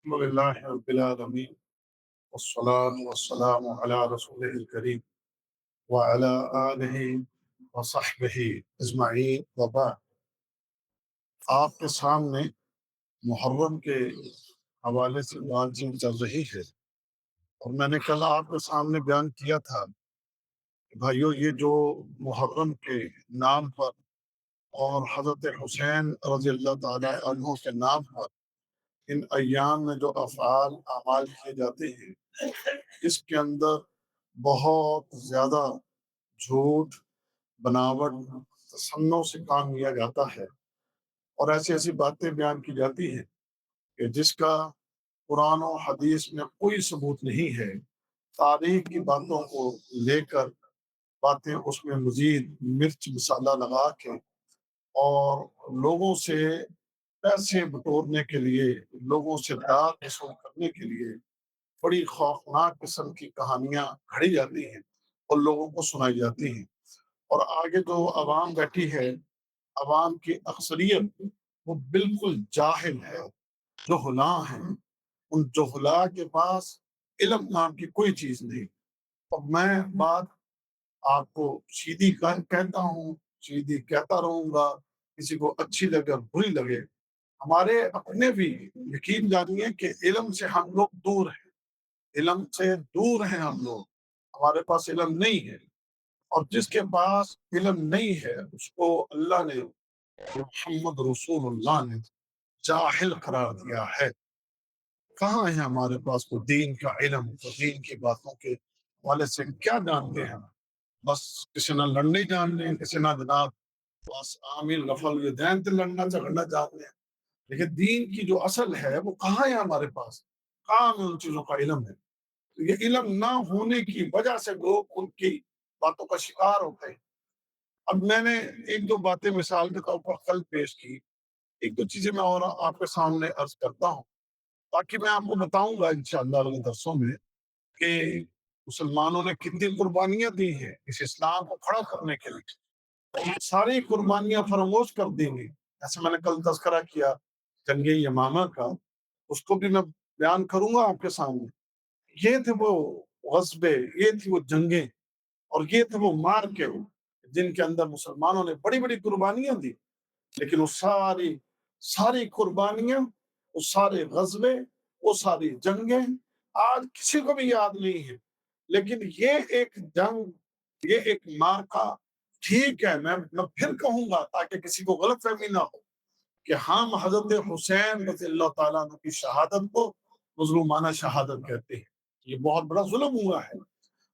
الحمد لله رب العالمين والصلاة والسلام على رسوله الكريم وعلى آله وصحبه أجمعين وبعد. آپ کے سامنے محرم کے حوالے سے بات چیت چل رہی ہے، اور میں نے کل آپ کے سامنے بیان کیا تھا کہ بھائیو، یہ جو محرم کے نام پر اور حضرت حسین رضی اللہ تعالی عنہ کے نام پر ان ایام میں جو افعال اعمال کیے جاتے ہیں، اس کے اندر بہت زیادہ جھوٹ، بناوٹ، تصنع سے کام لیا جاتا ہے، اور ایسی ایسی باتیں بیان کی جاتی ہیں کہ جس کا قرآن و حدیث میں کوئی ثبوت نہیں ہے۔ تاریخ کی باتوں کو لے کر باتیں اس میں مزید مرچ مسالہ لگا کے اور لوگوں سے پیسے بٹورنے کے لیے، لوگوں سے داد وصول کرنے کے لیے بڑی خوفناک قسم کی کہانیاں گھڑی جاتی ہیں اور لوگوں کو سنائی جاتی ہیں، اور آگے جو عوام بیٹھی ہے، عوام کی اکثریت وہ بالکل جاہل ہے، جہلا ہیں۔ ان جہلا کے پاس علم نام کی کوئی چیز نہیں۔ اور میں بات آپ کو سیدھی کہتا ہوں، سیدھی کہتا رہوں گا، کسی کو اچھی لگے اور بری لگے۔ ہمارے اپنے بھی یقین جانیے کہ علم سے ہم لوگ دور ہیں، علم سے دور ہیں ہم لوگ، ہمارے پاس علم نہیں ہے، اور جس کے پاس علم نہیں ہے اس کو اللہ نے، محمد رسول اللہ نے جاہل قرار دیا ہے۔ کہاں ہے ہمارے پاس کوئی دین کا علم؟ تو دین کی باتوں کے حوالے سے کیا جانتے ہیں؟ بس کسی نہ لڑنے جان لیں، کسی نہ جناب بس عامل نفل یہ دین تے لڑنا جھگڑنا جان لیں، لیکن دین کی جو اصل ہے وہ کہاں ہے ہمارے پاس؟ کہاں ہمیں ان چیزوں کا علم ہے؟ یہ علم نہ ہونے کی وجہ سے لوگ ان کی باتوں کا شکار ہوتے ہیں۔ اب میں نے ایک دو باتیں مثال کے طور پر کل پیش کی، ایک دو چیزیں میں اور آپ کے سامنے عرض کرتا ہوں، تاکہ میں آپ کو بتاؤں گا انشاءاللہ اگلے درسوں میں کہ مسلمانوں نے کتنی قربانیاں دی ہیں اس اسلام کو کھڑا کرنے کے لیے۔ ساری قربانیاں فراموش کر دیں گے، ایسے میں نے کل تذکرہ کیا جنگ یمامہ کا، اس کو بھی میں بیان کروں گا آپ کے سامنے۔ یہ تھے وہ غصبے، یہ تھی وہ جنگیں، اور یہ تھے وہ مار کے جن کے اندر مسلمانوں نے بڑی بڑی قربانیاں دی، لیکن وہ ساری قربانیاں، وہ سارے غزوے، وہ ساری جنگیں آج کسی کو بھی یاد نہیں ہے۔ لیکن یہ ایک جنگ، یہ ایک مارکا، ٹھیک ہے، میں پھر کہوں گا تاکہ کسی کو غلط فہمی نہ ہو کہ ہم حضرت حسین رضی اللہ تعالیٰ عنہ کی شہادت کو مظلومانہ شہادت کہتے ہیں، یہ بہت بڑا ظلم ہوا ہے۔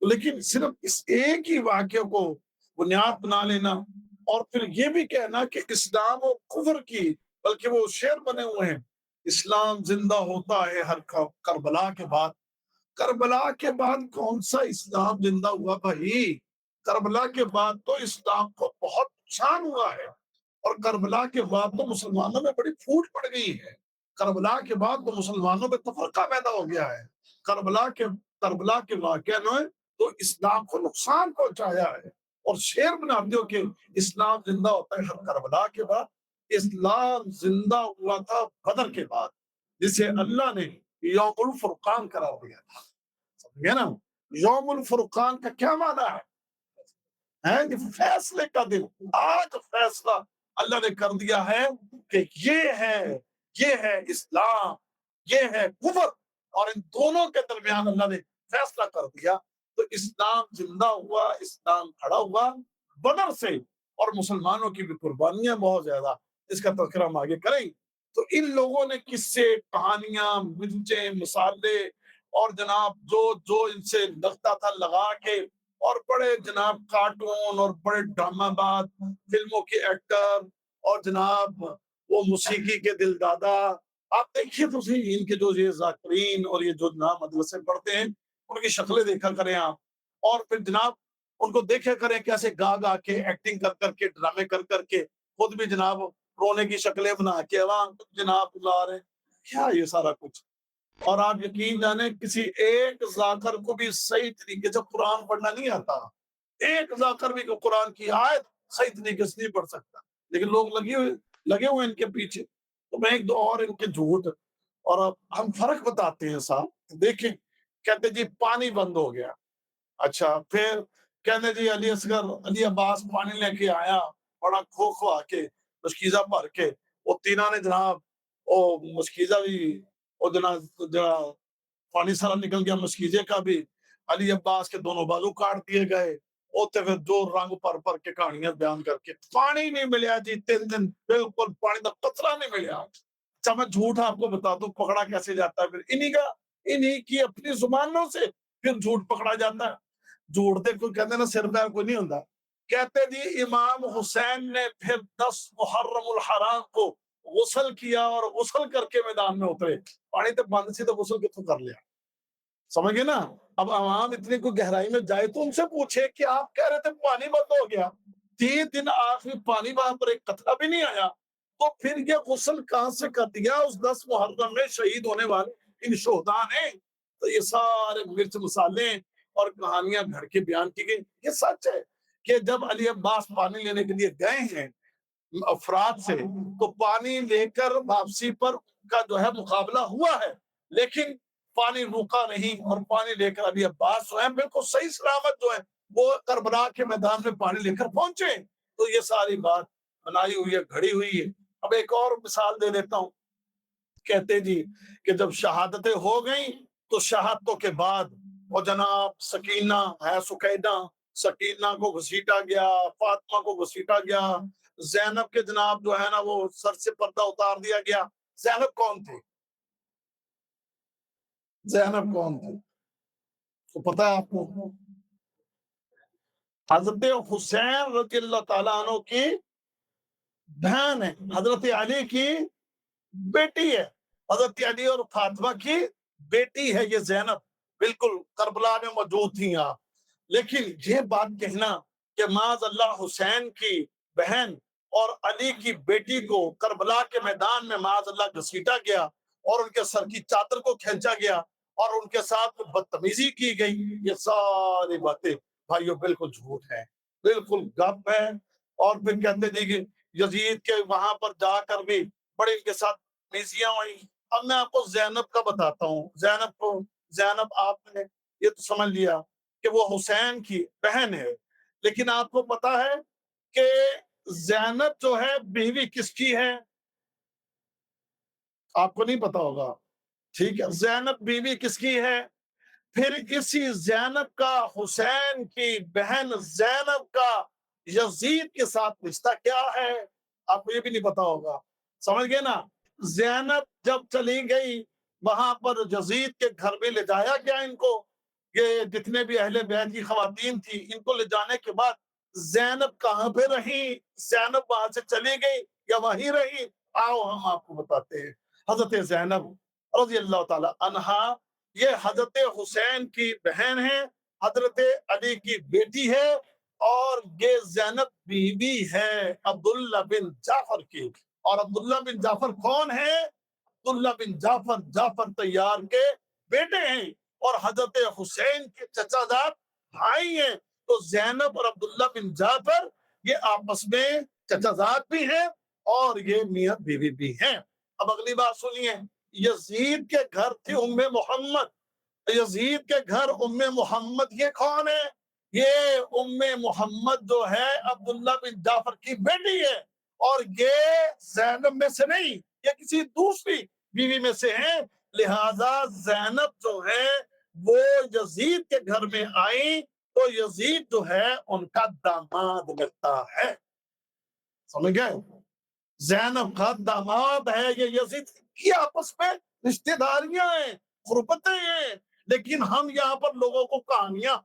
لیکن صرف اس ایک ہی واقعے کو بنیاد بنا لینا اور پھر یہ بھی کہنا کہ اسلام و کفر کی، بلکہ وہ شعر بنے ہوئے ہیں، اسلام زندہ ہوتا ہے ہر کربلا کے بعد۔ کربلا کے بعد کون سا اسلام زندہ ہوا بھائی؟ کربلا کے بعد تو اسلام کو بہت نقصان ہوا ہے، اور کربلا کے بعد تو مسلمانوں میں بڑی پھوٹ پڑ گئی ہے، کربلا کے بعد تو مسلمانوں میں تفرقہ پیدا ہو گیا ہے، کربلا کے واقعہ نے تو اسلام کو نقصان پہنچایا ہے، اور شعر بنا دیو کہ اسلام زندہ ہوتا ہے ہر کربلا کے بعد۔ اسلام زندہ ہوا تھا بدر کے بعد، جسے اللہ نے یوم الفرقان قرار دیا تھا، سمجھ گئے نا؟ یوم الفرقان کا کیا معنی ہے کہ فیصلے کا دن۔ آج فیصلہ اللہ نے کر دیا ہے کہ یہ ہے اسلام، یہ ہے کفر، اور ان دونوں کے درمیان اللہ نے فیصلہ کر دیا، تو اسلام زندہ ہوا، اسلام کھڑا ہوا بدر سے، اور مسلمانوں کی بھی قربانیاں بہت زیادہ، اس کا تذکرہ ہم آگے کریں۔ تو ان لوگوں نے قصے، کہانیاں، مرچیں، مسالے، اور جناب جو ان سے لگتا تھا لگا کے، اور بڑے جناب کارٹون اور بڑے ڈرامہ باز، فلموں کے ایکٹر، اور جناب وہ موسیقی کے دل دادا، آپ دیکھیے تو صحیح ان کے جو یہ ذاکرین اور یہ جو جناب مدرسے پڑھتے ہیں ان کی شکلیں دیکھا کریں آپ، اور پھر جناب ان کو دیکھا کریں کیسے گا گا کے، ایکٹنگ کر کر کے، ڈرامے کر کر کے، خود بھی جناب رونے کی شکلیں بنا کے عوام جناب بلا رہے ہیں، کیا یہ سارا کچھ؟ اور آپ یقین جانیں کسی ایک ذاکر کو بھی صحیح طریقے سے قرآن پڑھنا نہیں آتا، ایک ذاکر بھی قرآن کی آیت صحیح طریقے سے نہیں پڑھ سکتا، لیکن لوگ لگے ہوئے ان کے پیچھے۔ تو میں ایک دو اور ان کے جھوٹ اور اب ہم فرق بتاتے ہیں صاحب، دیکھیں کہتے جی پانی بند ہو گیا، اچھا پھر کہنے جی علی اصغر علی عباس پانی لے کے آیا، بڑا کھو کھو آ کے مشکیزہ بھر کے، وہ تینوں نے جناب وہ مشکیزہ بھی وہ جناب پانی سارا نکل گیا مشکیزے کا بھی، علی عباس کے دونوں بازو کاٹ دیے گئے، اوتے پھر جو رنگ پر پر کے کہانیاں بیان کر کے پانی نہیں ملیا جی 3 دن، بالکل پانی کا قطرہ نہیں ملیا۔ اچھا میں جھوٹ آپ کو بتا دوں پکڑا کیسے جاتا ہے، پھر انہی کی اپنی زبانوں سے پھر جھوٹ پکڑا جاتا ہے۔ جھوٹ دے کوئی کہتے ہیں نا سر پیر کوئی نہیں ہوتا، کہتے جی امام حسین نے پھر 10 محرم الحرام کو غسل کیا اور غسل کر کے میدان میں اترے، پانی تو بند سی تو غسل کتوں کر لیا، سمجھ گئے نا؟ اب عوام اتنی کوئی گہرائی میں جائے تو ان سے پوچھے کہ آپ کہہ رہے تھے پانی بند ہو گیا، 3 دن آخری پانی وہاں پر ایک قطرہ بھی نہیں آیا، تو پھر یہ غسل کہاں سے کر دیا اس 10 محرم میں شہید ہونے والے ان شہداء نے؟ تو یہ سارے مرچ مسالے اور کہانیاں گھڑ کے بیان کی گئی۔ یہ سچ ہے کہ جب علی عباس پانی لینے کے لیے گئے ہیں افراد سے، تو پانی لے کر واپسی پر کا جو ہے مقابلہ ہوا ہے، لیکن پانی روکا نہیں، اور پانی لے کر علی عباس جو ہے بالکل صحیح سلامت جو ہے وہ کربلا کے میدان میں پانی لے کر پہنچے۔ تو یہ ساری بات بنائی ہوئی ہے، گھڑی ہوئی ہے۔ اب ایک اور مثال دے دیتا ہوں، کہتے جی کہ جب شہادتیں ہو گئیں تو شہادتوں کے بعد وہ جناب سکینہ ہے سکینہ، سکینہ کو گھسیٹا گیا، فاطمہ کو گھسیٹا گیا، زینب کے جناب جو ہے نا وہ سر سے پردہ اتار دیا گیا۔ زینب کون تھی؟ زینب کون تھی تو پتا ہے آپ کو؟ حضرت حسین رضی اللہ تعالیٰ عنہ کی بہن ہے، حضرت علی کی بیٹی ہے، حضرت علی اور فاطمہ کی بیٹی ہے یہ زینب، بالکل کربلا میں موجود تھی آپ۔ لیکن یہ بات کہنا کہ معاذ اللہ حسین کی بہن اور علی کی بیٹی کو کربلا کے میدان میں معاذ اللہ گھسیٹا گیا اور ان کے سر کی چادر کو کھینچا گیا اور ان کے ساتھ بدتمیزی کی گئی، یہ ساری باتیں بھائیو بالکل جھوٹ ہے، بالکل گپ ہے۔ اور پھر کہتے تھے کہ یزید کے وہاں پر جا کر بھی بڑے ان کے ساتھ میزیاں ہوئی۔ اب میں آپ کو زینب کا بتاتا ہوں، زینب آپ نے یہ تو سمجھ لیا کہ وہ حسین کی بہن ہے، لیکن آپ کو پتا ہے کہ زینب جو ہے بیوی کس کی ہے؟ آپ کو نہیں پتا ہوگا، ٹھیک ہے، زینب بیوی کس کی ہے؟ پھر اسی زینب کا حسین کی بہن زینب کا یزید کے ساتھ رشتہ کیا ہے؟ آپ کو یہ بھی نہیں پتا ہوگا، سمجھ گئے نا؟ زینب جب چلی گئی وہاں پر یزید کے گھر میں لے جایا گیا ان کو، یہ جتنے بھی اہل بیت کی خواتین تھی ان کو لے جانے کے بعد زینب کہاں پہ رہی؟ زینب وہاں سے چلی گئی یا وہیں رہی؟ آؤ ہم آپ کو بتاتے ہیں۔ حضرت زینب رضی اللہ تعالی عنہا یہ حضرت حسین کی بہن ہے، حضرت علی کی بیٹی ہے، اور یہ زینب بیوی ہے عبداللہ بن جعفر کی۔ اور عبداللہ بن جعفر کون ہے؟ عبداللہ بن جعفر جعفر طیار کے بیٹے ہیں اور حضرت حسین کے چچا زاد بھائی ہیں۔ تو زینب اور عبداللہ بن جعفر یہ آپس میں چچا زاد بھی ہیں اور یہ میاں بیوی بھی ہیں۔ اب اگلی بات سنیے، یزید کے گھر تھی ام محمد، یزید کے گھر ام محمد یہ کون ہے؟ یہ ام محمد جو ہے عبداللہ بن جعفر کی بیٹی ہے، اور یہ زینب میں سے نہیں، یہ کسی دوسری بیوی میں سے ہیں، لہذا زینب جو ہے وہ یزید کے گھر میں آئی تو یزید جو ہے ان کا داماد لگتا ہے، سمجھ گئے؟ زینب کا داماد ہے یہ یزید کی، آپس میں رشتہ داریاں ہیں، قربتیں ہیں، لیکن ہم یہاں پر لوگوں کو کہانیاں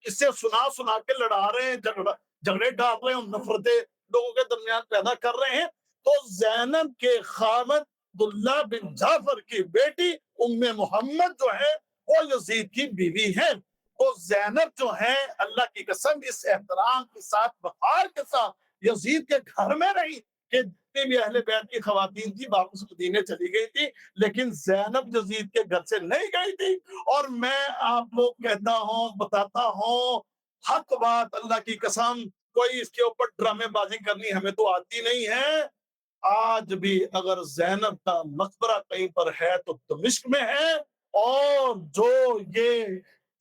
اس سے سنا سنا کے لڑا رہے ہیں، جھگڑے ڈال رہے ہیں، نفرتیں لوگوں کے درمیان پیدا کر رہے ہیں۔ تو زینب کے خاوند عبداللہ بن جعفر کی بیٹی ام محمد جو ہے وہ یزید کی بیوی ہے۔ تو زینب جو ہے اللہ کی قسم اس احترام کے ساتھ وقار کے ساتھ یزید کے گھر میں رہی کہ جتنی بھی اہل بیت کی خواتین تھی واپس مدینے چلی گئی تھی، لیکن زینب یزید کے گھر سے نہیں گئی تھی۔ اور میں آپ لوگ کہتا ہوں بتاتا ہوں حق بات اللہ کی قسم، کوئی اس کے اوپر ڈرامے بازی کرنی ہمیں تو آتی نہیں ہے، آج بھی اگر زینب کا مقبرہ کہیں پر ہے تو دمشق میں ہے، اور جو یہ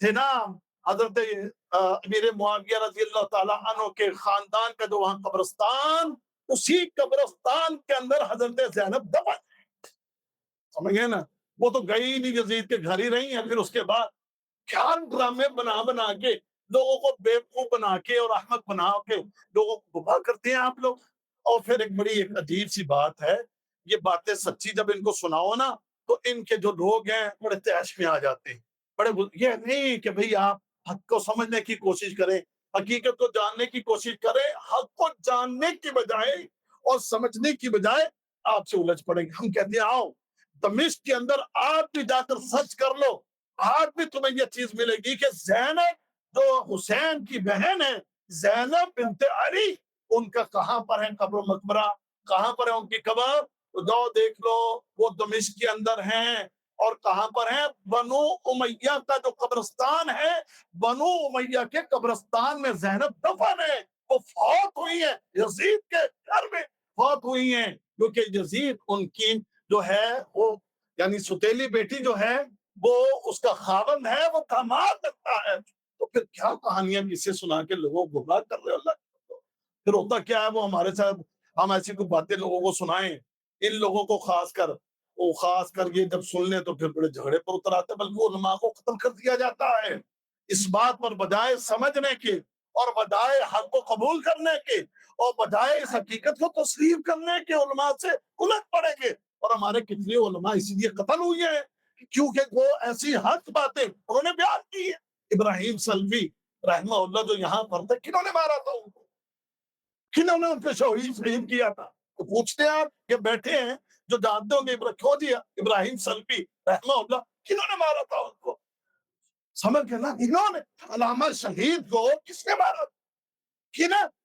تھے نا حضرت امیر معاویہ رضی اللہ تعالیٰ عنہ کے خاندان کا جو وہاں قبرستان، اسی قبرستان کے اندر حضرت زینب دفن، سمجھ گئے نا؟ وہ تو گئی نہیں، یزید کے گھر ہی رہی ہیں، پھر اس کے بعد کیا ڈرامے بنا بنا کے لوگوں کو بیوقوف بنا کے اور احمق بنا کے لوگوں کو گمراہ کرتے ہیں آپ لوگ۔ اور پھر ایک بڑی ایک عجیب سی بات ہے، یہ باتیں سچی جب ان کو سناؤ نا تو ان کے جو لوگ ہیں بڑے تیش میں آ جاتے ہیں، یہ نہیں کہ بھئی آپ حق کو سمجھنے کی کوشش کریں، حقیقت کو جاننے کی کوشش کریں، حق کو جاننے کی بجائے اور سمجھنے کی بجائے آپ سے الجھ پڑیں گے۔ ہم کہتے ہیں آؤ دمشق کے اندر آپ بھی جا کر سرچ کر لو، آج بھی تمہیں یہ چیز ملے گی کہ زینب جو حسین کی بہن ہے، زینب بنت علی، ان کا کہاں پر ہے قبر و مقبرہ، کہاں پر ہے ان کی قبر؟ جاؤ دیکھ لو، وہ دمشق کے اندر ہیں۔ اور کہاں پر ہیں؟ بنو امیہ کا جو قبرستان ہے، بنو امیہ کے قبرستان میں زینب دفن ہے، وہ فوت ہوئی ہے یزید کے گھر میں فوت ہوئی ہیں، کیونکہ یزید ان کی جو ہے وہ یعنی ستیلی بیٹی جو ہے وہ اس کا خاوند ہے، وہ داماد لگتا ہے۔ تو پھر کیا کہانیاں کسے سنا کے لوگوں کو گمراہ کر رہے ہو اللہ؟ پھر ہوتا کیا ہے، وہ ہمارے ساتھ ہم ایسی کوئی باتیں لوگوں کو سنائیں، ان لوگوں کو خاص کر یہ جب سن لیں تو پھر بڑے جھگڑے پر اتر آتے، بلکہ علماء کو قتل کر دیا جاتا ہے اس بات پر، بجائے سمجھنے کے اور بجائے حق کو قبول کرنے کے اور بجائے اس حقیقت کو تسلیم کرنے کے علماء سے الٹ پڑیں گے۔ اور ہمارے کتنے علماء اسی لیے قتل ہوئے ہیں کیونکہ وہ ایسی حق باتیں انہوں نے بیان کی ہے۔ ابراہیم سلفی رحمہ اللہ جو یہاں پر تھے، کنہوں نے مارا تھا ان کو؟ کنہوں نے ان پہ شہید کیا تھا؟ تو پوچھتے ہیں آپ، یہ بیٹھے ہیں جو جانتے ہوں گے کھو دیا ابراہیم سلفی رحمہ اللہ، کنہوں نے مارا تھا ان کو؟ سمجھ گئے نا؟ انہوں نے علامہ شہید کو کس نے مارا تھا؟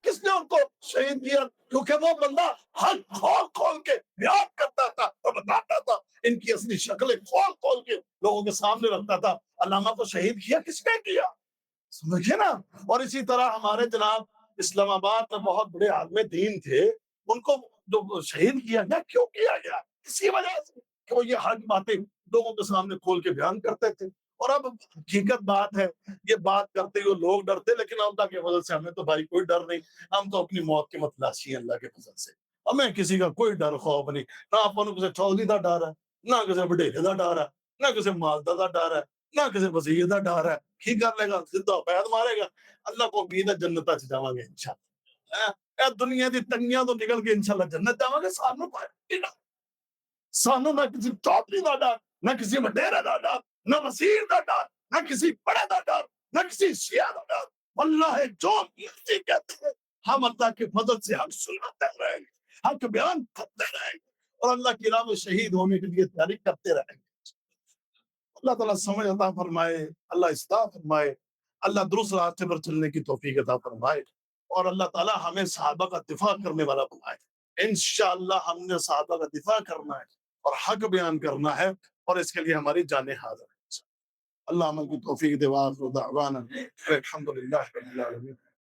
کس نے ان کو شہید کیا؟ کیونکہ وہ بندہ حق کھول کھول کے بیان کرتا تھا اور بتاتا تھا، ان کی اصلی شکلیں کھول کھول کے لوگوں کے سامنے رکھتا تھا۔ علامہ کو شہید کیا کس نے کیا؟ سمجھے نا؟ اور اسی طرح ہمارے جناب اسلام آباد میں بہت بڑے عالم دین تھے، ان کو جو شہید کیا گیا، کیوں کیا گیا؟ اسی وجہ سے کہ وہ یہ حق باتیں لوگوں کے سامنے کھول کے بیان کرتے تھے۔ اور اب حقیقت بات ہے، یہ بات کرتے ہوئے لوگ ڈرتے، لیکن اللہ کے فضل سے ہمیں تو بھائی کوئی ڈر نہیں، ہم تو اپنی موت کے متلاشی ہیں اللہ کے فضل سے، ہمیں کسی کا کوئی ڈر خوف نہیں، نہ اپن کسی چودھری کا ڈر ہے، نہ کسی بڈیرے کا ڈر ہے، نہ کسی مالدہ کا ڈر ہے، نہ کسی وزیر کا ڈر ہے، کی کر لے گا سیدھا پید مارے گا، اللہ کو امید ہے جنت چ جاواں گے انشاءاللہ۔ اے دنیا دی تنگیاں تو نکل کے انشاءاللہ جنت جاواں گے، سانو نہ کسی چودھری کا ڈر، نہ کسی وڈیرے کا ڈر، نہ وزیر کا ڈر، نہ کسی بڑے کا ڈر، نہ کسی شیعہ کا ڈر، اللہ جو مرضی کہتے ہیں ہم اللہ کے فضل سے حق سناتے رہیں گے، حق بیان کرتے رہیں گے، اور اللہ کی راہ میں شہید ہونے کے لیے تیاری کرتے رہیں گے۔ اللہ تعالیٰ سمجھ عطا فرمائے، اللہ اصلاح فرمائے، اللہ درست راستے پر چلنے کی توفیق عطا فرمائے، اور اللہ تعالیٰ ہمیں صحابہ کا دفاع کرنے والا بنائے۔ انشاءاللہ ہم نے صحابہ کا دفاع کرنا ہے اور حق بیان کرنا ہے، اور اس کے لیے ہماری جانیں حاضر ہے۔ اللہ عمل کی توفیق دے، وآخر دعوانا الحمدللہ رب العالمین۔